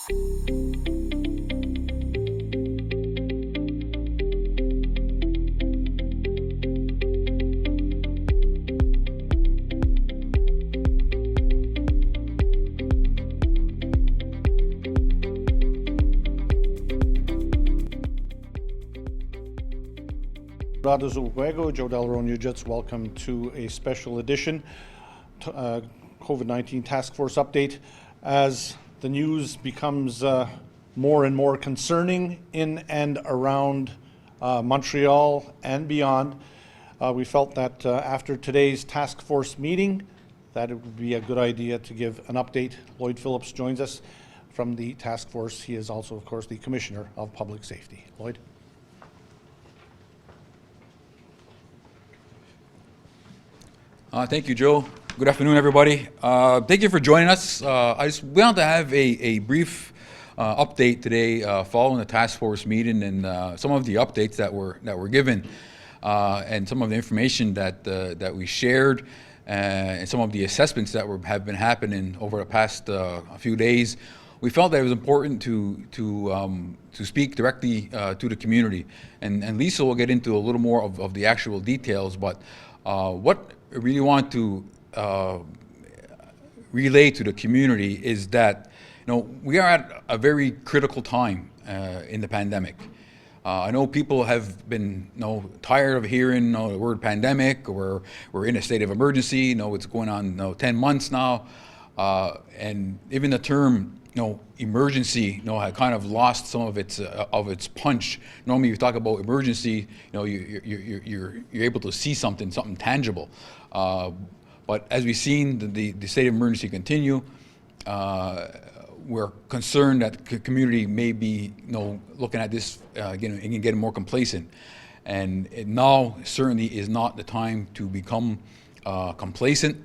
Joe Delaro, welcome to a special edition COVID-19 Task Force update. As the news becomes more and more concerning in and around Montreal and beyond, we felt that after today's task force meeting, that it would be a good idea to give an update. Lloyd Phillips joins us from the task force. He is also, of course, the Commissioner of Public Safety. Lloyd. Thank you, Joe. Good afternoon, everybody. Thank you for joining us. I just wanted to have a brief update today following the task force meeting and some of the updates that were given and some of the information that we shared and some of the assessments that have been happening over the past few days. We felt that it was important to speak directly to the community, and Lisa will get into a little more of the actual details. But what I really want to relay to the community is that we are at a very critical time in the pandemic. I know people have been tired of hearing the word pandemic, or we're in a state of emergency. It's going on 10 months now, and even the term emergency had kind of lost some of its punch. Normally, you talk about emergency, you're able to see something tangible. But as we've seen the state of emergency continue, we're concerned that the community may be looking at this again and getting more complacent. And now certainly is not the time to become complacent.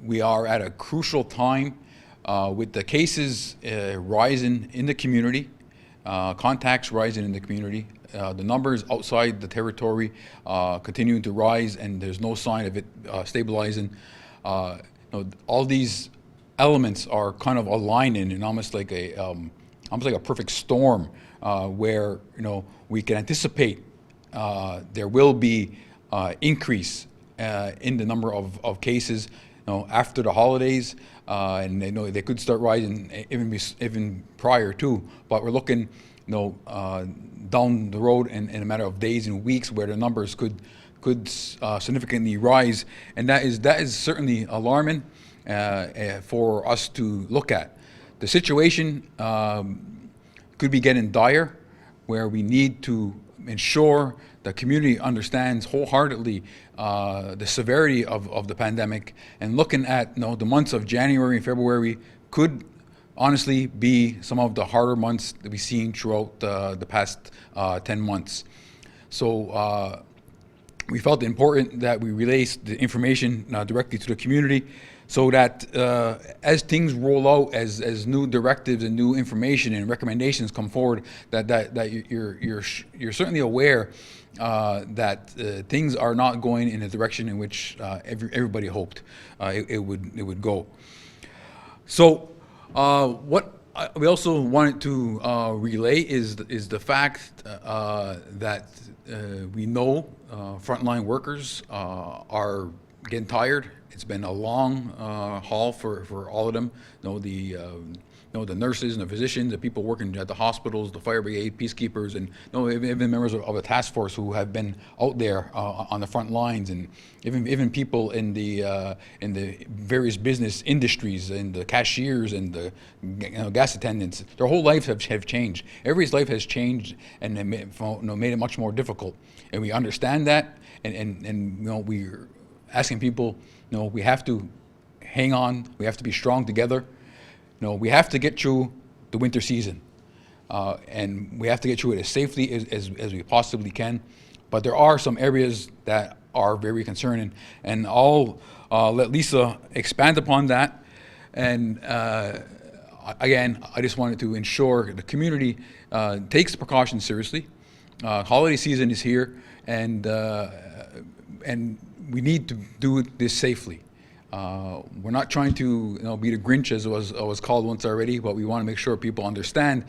We are at a crucial time with the cases rising in the community, contacts rising in the community, the numbers outside the territory continuing to rise, and there's no sign of it stabilizing. All these elements are kind of aligning in almost like a perfect storm, where we can anticipate there will be increase in the number of cases after the holidays, and they could start rising even prior to. But we're looking down the road in a matter of days and weeks where the numbers could significantly rise, and that is certainly alarming for us to look at. The situation could be getting dire, where we need to ensure the community understands wholeheartedly the severity of the pandemic, and looking at the months of January and February could honestly be some of the harder months that we've seen throughout the past 10 months. So we felt it important that we relay the information directly to the community, so that as things roll out, as new directives and new information and recommendations come forward, that you're certainly aware that things are not going in the direction in which everybody hoped it would go. So what we also wanted to relay is the fact that we know frontline workers are getting tired. It's been a long haul for all of them. The nurses and the physicians, the people working at the hospitals, the fire brigade, peacekeepers, and even members of the task force who have been out there on the front lines, and even people in the various business industries, and the cashiers and the gas attendants. Their whole lives have changed. Everybody's life has changed, and made it much more difficult. And we understand that, and we're asking people, we have to hang on. We have to be strong together. We have to get through the winter season, and we have to get through it as safely as we possibly can. But there are some areas that are very concerning, and I'll let Lisa expand upon that. And again, I just wanted to ensure the community takes the precautions seriously. Holiday season is here, and we need to do this safely. We're not trying to be the Grinch, as it was called once already, but we want to make sure people understand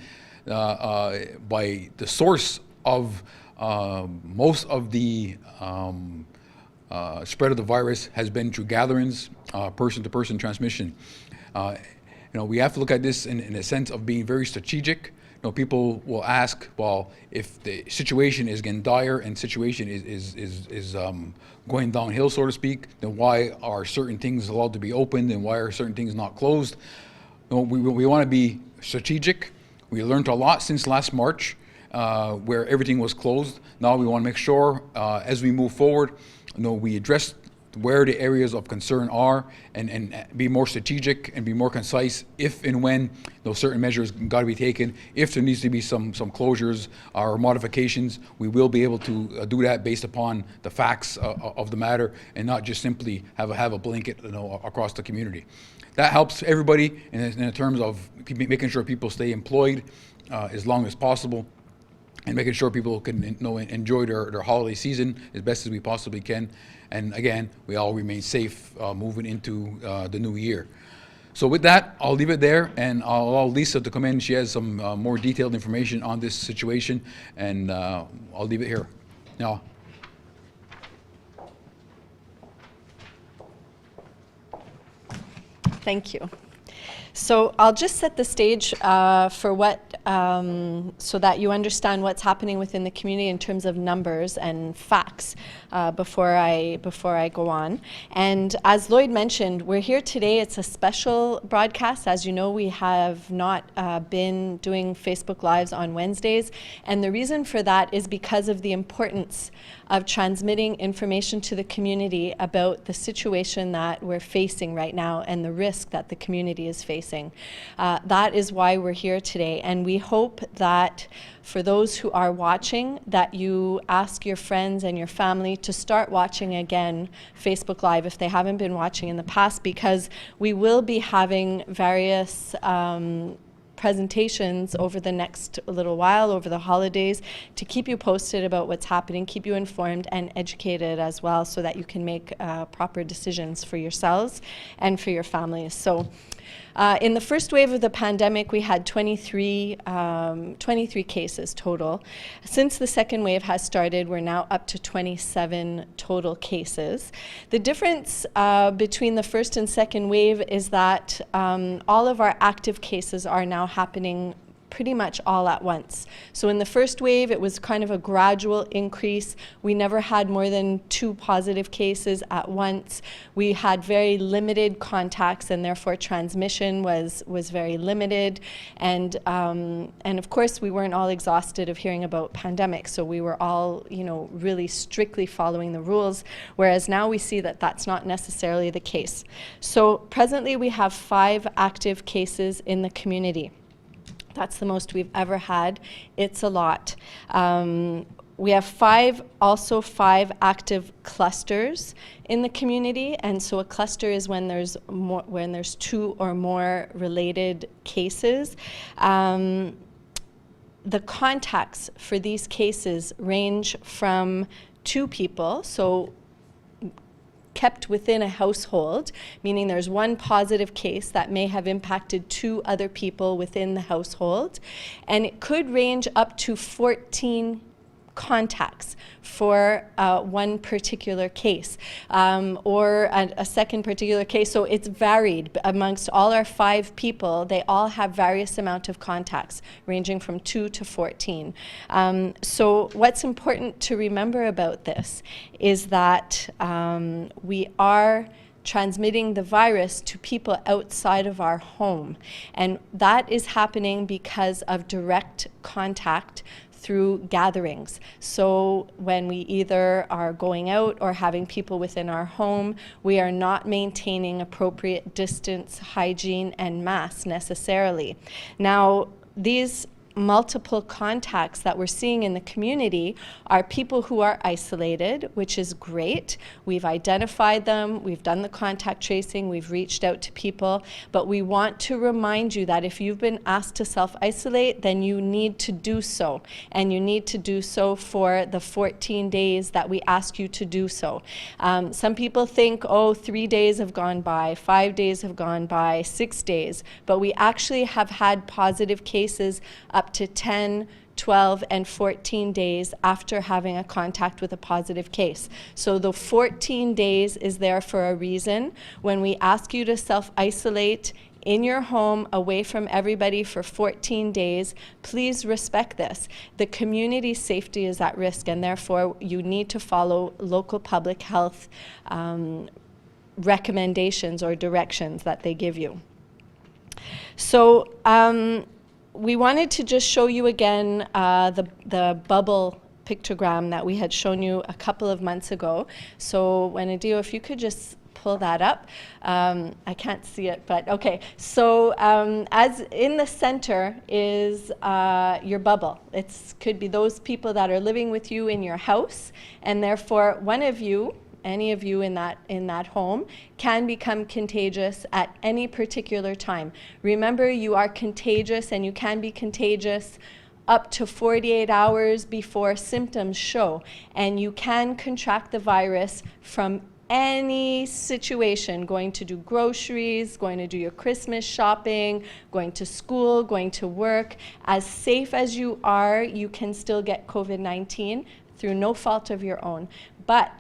by the source of most of the spread of the virus has been through gatherings, person-to-person transmission. We have to look at this in a sense of being very strategic. People will ask, well, if the situation is getting dire and situation is going downhill, so to speak, then why are certain things allowed to be opened and why are certain things not closed? We want to be strategic. We learned a lot since last March, where everything was closed. Now we want to make sure, as we move forward, we address where the areas of concern are and be more strategic and be more concise if and when those certain measures got to be taken. If there needs to be some closures or modifications, we will be able to do that based upon the facts of the matter and not just simply have a blanket across the community. That helps everybody in terms of making sure people stay employed as long as possible, and making sure people can enjoy their holiday season as best as we possibly can. And again, we all remain safe moving into the new year. So with that, I'll leave it there, and I'll allow Lisa to come in. She has some more detailed information on this situation, and I'll leave it here. Now. Thank you. So I'll just set the stage for what, so that you understand what's happening within the community in terms of numbers and facts before I go on. And as Lloyd mentioned, we're here today. It's a special broadcast. As you know, we have not been doing Facebook Lives on Wednesdays. And the reason for that is because of the importance of transmitting information to the community about the situation that we're facing right now and the risk that the community is facing. That is why we're here today, and we hope that for those who are watching, that you ask your friends and your family to start watching again Facebook Live if they haven't been watching in the past, because we will be having various presentations over the next little while, over the holidays, to keep you posted about what's happening, keep you informed and educated as well, so that you can make proper decisions for yourselves and for your families. So in the first wave of the pandemic, we had 23 cases total. Since the second wave has started, we're now up to 27 total cases. The difference between the first and second wave is that all of our active cases are now happening pretty much all at once. So in the first wave, it was kind of a gradual increase. We never had more than 2 positive cases at once. We had very limited contacts, and therefore transmission was very limited. And of course, we weren't all exhausted of hearing about pandemics, so we were all, really strictly following the rules. Whereas now we see that that's not necessarily the case. So presently, we have 5 active cases in the community. That's the most we've ever had. It's a lot. We have 5 active clusters in the community, and so a cluster is when there's 2 or more related cases. The contacts for these cases range from 2 people, so kept within a household, meaning there's 1 positive case that may have impacted 2 other people within the household, and it could range up to 14 contacts for one particular case, or a second particular case. So it's varied amongst all our 5 people. They all have various amount of contacts, ranging from 2 to 14. So what's important to remember about this is that we are transmitting the virus to people outside of our home. And that is happening because of direct contact through gatherings. So when we either are going out or having people within our home, we are not maintaining appropriate distance, hygiene, and masks necessarily. Now, these multiple contacts that we're seeing in the community are people who are isolated, which is great. We've identified them, we've done the contact tracing, we've reached out to people, but we want to remind you that if you've been asked to self-isolate, then you need to do so, and you need to do so for the 14 days that we ask you to do so. Some people think, oh, 3 days have gone by, 5 days have gone by, 6 days, but we actually have had positive cases up to 10, 12, and 14 days after having a contact with a positive case. So the 14 days is there for a reason. When we ask you to self-isolate in your home, away from everybody for 14 days, please respect this. The community's safety is at risk, and therefore you need to follow local public health recommendations or directions that they give you. So we wanted to just show you again the bubble pictogram that we had shown you a couple of months ago. So Wanadio, if you could just pull that up. I can't see it, but okay. So as in the center is your bubble. It could be those people that are living with you in your house, and therefore one of you, any of you in that home, can become contagious at any particular time. Remember, you are contagious, and you can be contagious up to 48 hours before symptoms show, and you can contract the virus from any situation, going to do groceries, going to do your Christmas shopping, going to school, going to work. As safe as you are, you can still get COVID-19 through no fault of your own. But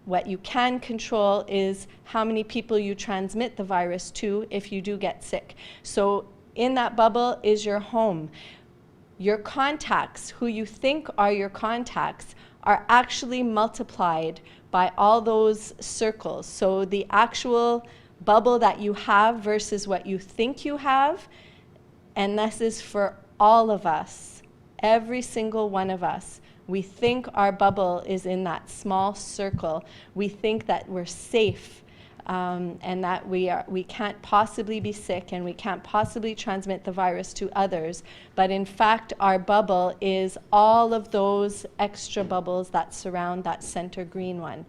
what you can control is how many people you transmit the virus to if you do get sick. So in that bubble is your home. Your contacts, who you think are your contacts, are actually multiplied by all those circles. So the actual bubble that you have versus what you think you have, and this is for all of us, every single one of us. We think our bubble is in that small circle. We think that we're safe, and that we can't possibly be sick, and we can't possibly transmit the virus to others. But in fact, our bubble is all of those extra bubbles that surround that center green one.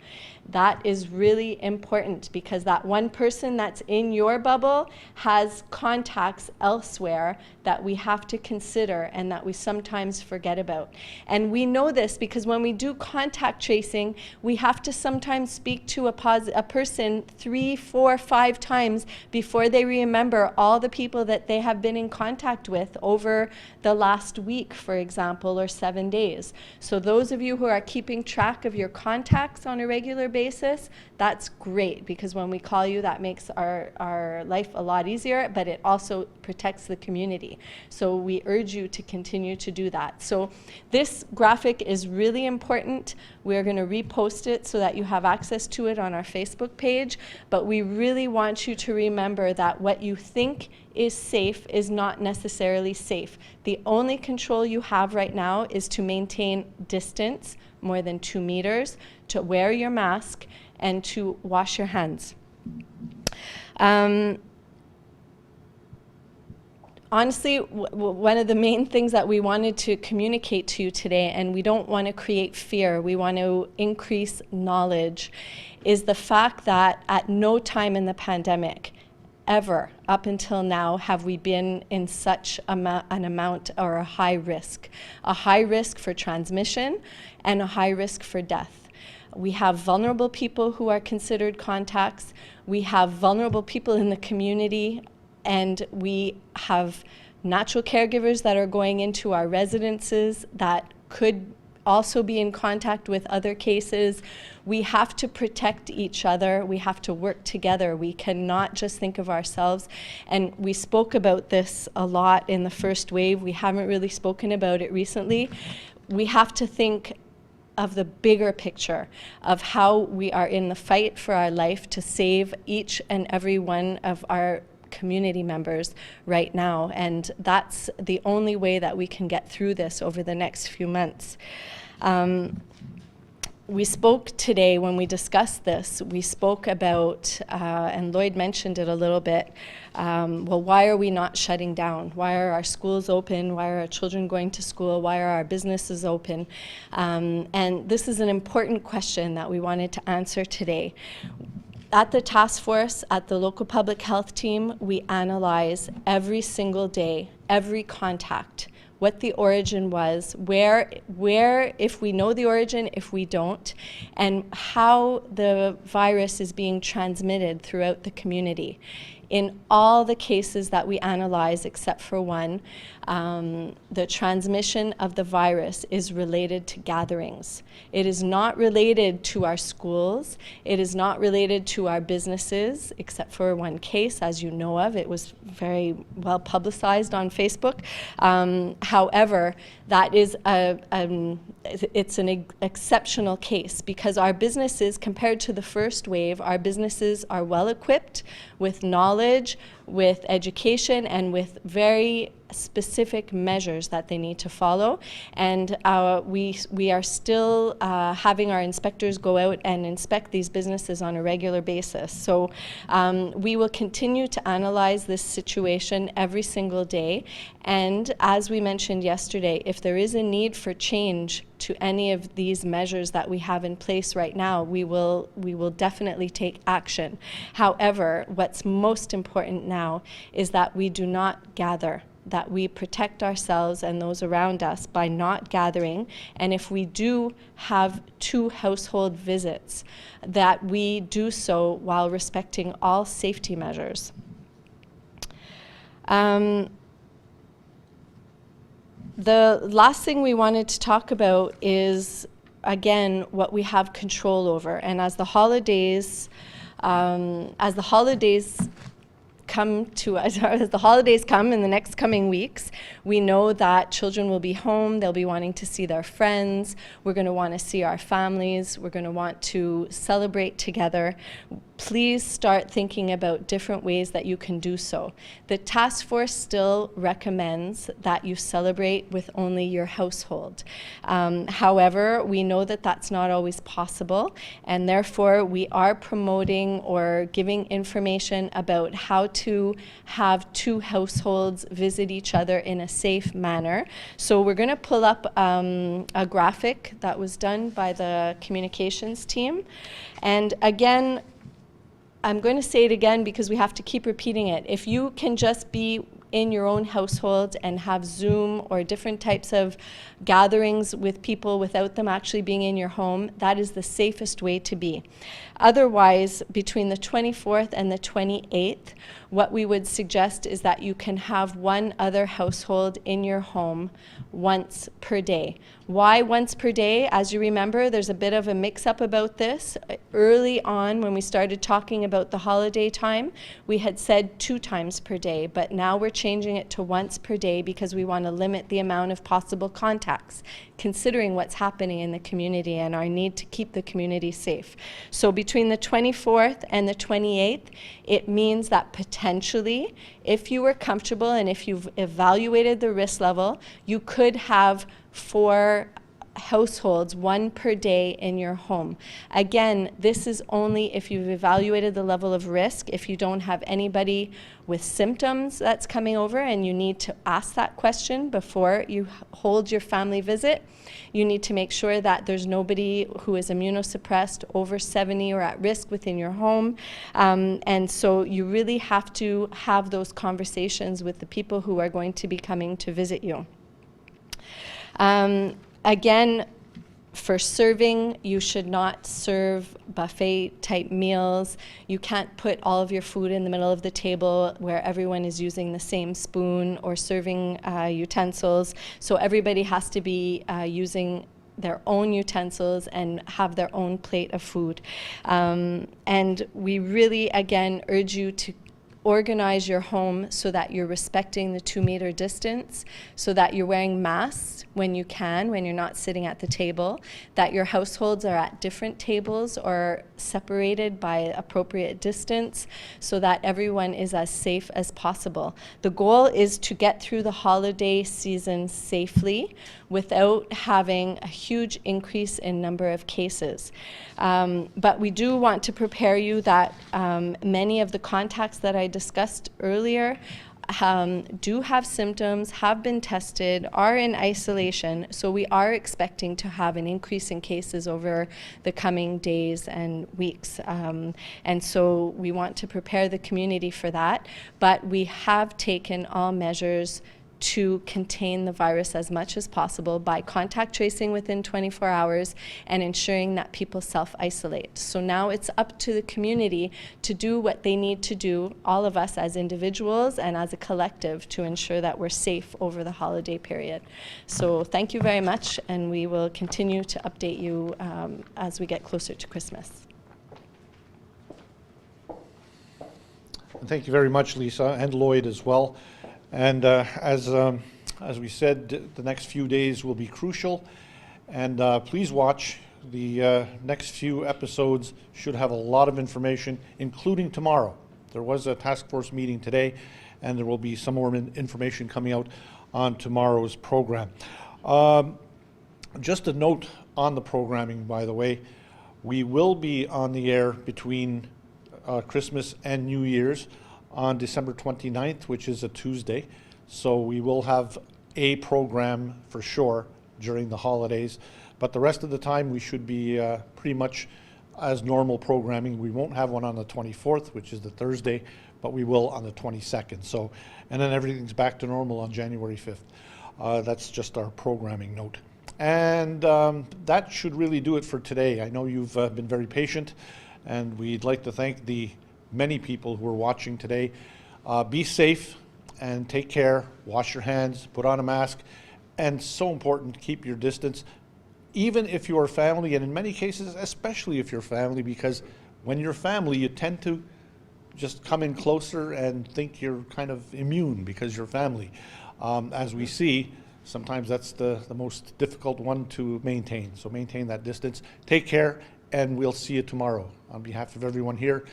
That is really important, because that one person that's in your bubble has contacts elsewhere that we have to consider and that we sometimes forget about. And we know this because when we do contact tracing, we have to sometimes speak to a person 3, 4, 5 times before they remember all the people that they have been in contact with over the last week, for example, or 7 days. So those of you who are keeping track of your contacts on a regular basis, that's great, because when we call you, that makes our life a lot easier, but it also protects the community. So we urge you to continue to do that. So this graphic is really important. We're going to repost it so that you have access to it on our Facebook page, but we really want you to remember that what you think is safe is not necessarily safe. The only control you have right now is to maintain distance, more than 2 meters, to wear your mask, and to wash your hands. Honestly, one of the main things that we wanted to communicate to you today, and we don't want to create fear, we want to increase knowledge, is the fact that at no time in the pandemic, ever, up until now, have we been in such an amount or a high risk for transmission and a high risk for death. We have vulnerable people who are considered contacts. We have vulnerable people in the community, and we have natural caregivers that are going into our residences that could also be in contact with other cases. We have to protect each other. We have to work together. We cannot just think of ourselves. And we spoke about this a lot in the first wave. We haven't really spoken about it recently. We have to think of the bigger picture of how we are in the fight for our life to save each and every one of our community members right now. And that's the only way that we can get through this over the next few months. we spoke today when we discussed this, we spoke about, and Lloyd mentioned it a little bit, well, why are we not shutting down? Why are our schools open? Why are our children going to school? Why are our businesses open? And this is an important question that we wanted to answer today. At the task force, at the local public health team, we analyze every single day, every contact, what the origin was, where, if we know the origin, if we don't, and how the virus is being transmitted throughout the community. In all the cases that we analyze, except for one, the transmission of the virus is related to gatherings. It is not related to our schools. It is not related to our businesses, except for one case, as you know of. It was very well publicized on Facebook. However, that is it's an exceptional case, because our businesses, compared to the first wave, our businesses are well equipped with knowledge, with education, and with very specific measures that they need to follow. And we are still having our inspectors go out and inspect these businesses on a regular basis. So we will continue to analyze this situation every single day. And as we mentioned yesterday, if there is a need for change to any of these measures that we have in place right now, we will definitely take action. However, what's most important now is that we do not gather, that we protect ourselves and those around us by not gathering. And if we do have 2 household visits, that we do so while respecting all safety measures. The last thing we wanted to talk about is, again, what we have control over. And as the holidays come to us, as the holidays come in the next coming weeks, we know that children will be home, they'll be wanting to see their friends, we're going to want to see our families, we're going to want to celebrate together. Please start thinking about different ways that you can do so. The task force still recommends that you celebrate with only your household. However, we know that that's not always possible, and therefore we are promoting or giving information about how to have 2 households visit each other in a safe manner. So we're going to pull up a graphic that was done by the communications team. And again, I'm going to say it again because we have to keep repeating it. If you can just be in your own household and have Zoom or different types of gatherings with people without them actually being in your home, that is the safest way to be. Otherwise, between the 24th and the 28th, what we would suggest is that you can have 1 other household in your home once per day. Why once per day? As you remember, there's a bit of a mix-up about this. Early on, when we started talking about the holiday time, we had said 2 times per day, but now we're changing it to once per day because we want to limit the amount of possible contacts, considering what's happening in the community and our need to keep the community safe. So between the 24th and the 28th, it means that potentially, if you were comfortable and if you've evaluated the risk level, you could have 4 households, 1 per day in your home. Again, this is only if you've evaluated the level of risk. If you don't have anybody with symptoms that's coming over and you need to ask that question before you hold your family visit, you need to make sure that there's nobody who is immunosuppressed, over 70 or at risk within your home. And so you really have to have those conversations with the people who are going to be coming to visit you. Again, for serving, you should not serve buffet type meals. You can't put all of your food in the middle of the table where everyone is using the same spoon or serving utensils. So everybody has to be using their own utensils and have their own plate of food. And we really, again, urge you to organize your home so that you're respecting the 2-meter distance, so that you're wearing masks when you can, when you're not sitting at the table, that your households are at different tables or separated by appropriate distance, so that everyone is as safe as possible. The goal is to get through the holiday season safely without having a huge increase in number of cases. But we do want to prepare you that many of the contacts that I discussed earlier do have symptoms, have been tested, are in isolation, so we are expecting to have an increase in cases over the coming days and weeks. And so we want to prepare the community for that, but we have taken all measures to contain the virus as much as possible by contact tracing within 24 hours and ensuring that people self-isolate. So now it's up to the community to do what they need to do, all of us as individuals and as a collective, to ensure that we're safe over the holiday period. So thank you very much, and we will continue to update you as we get closer to Christmas. Thank you very much, Lisa, and Lloyd as well. And as we said, the next few days will be crucial, and please watch. The next few episodes should have a lot of information, including tomorrow. There was a task force meeting today, and there will be some more information coming out on tomorrow's program. Just a note on the programming, by the way, we will be on the air between Christmas and New Year's on December 29th, which is a Tuesday. So we will have a program for sure during the holidays, but the rest of the time we should be pretty much as normal programming. We won't have one on the 24th, which is the Thursday, but we will on the 22nd. So, and then everything's back to normal on January 5th. That's just our programming note. And that should really do it for today. I know you've been very patient, and we'd like to thank the many people who are watching today. Be safe and take care. Wash your hands, put on a mask, and so important, keep your distance, even if you're family, and in many cases, especially if you're family, because when you're family, you tend to just come in closer and think you're kind of immune because you're family. As we see, sometimes that's the most difficult one to maintain. So maintain that distance. Take care, and we'll see you tomorrow. On behalf of everyone here,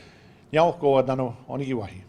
Nyao ko adano onigiwahi.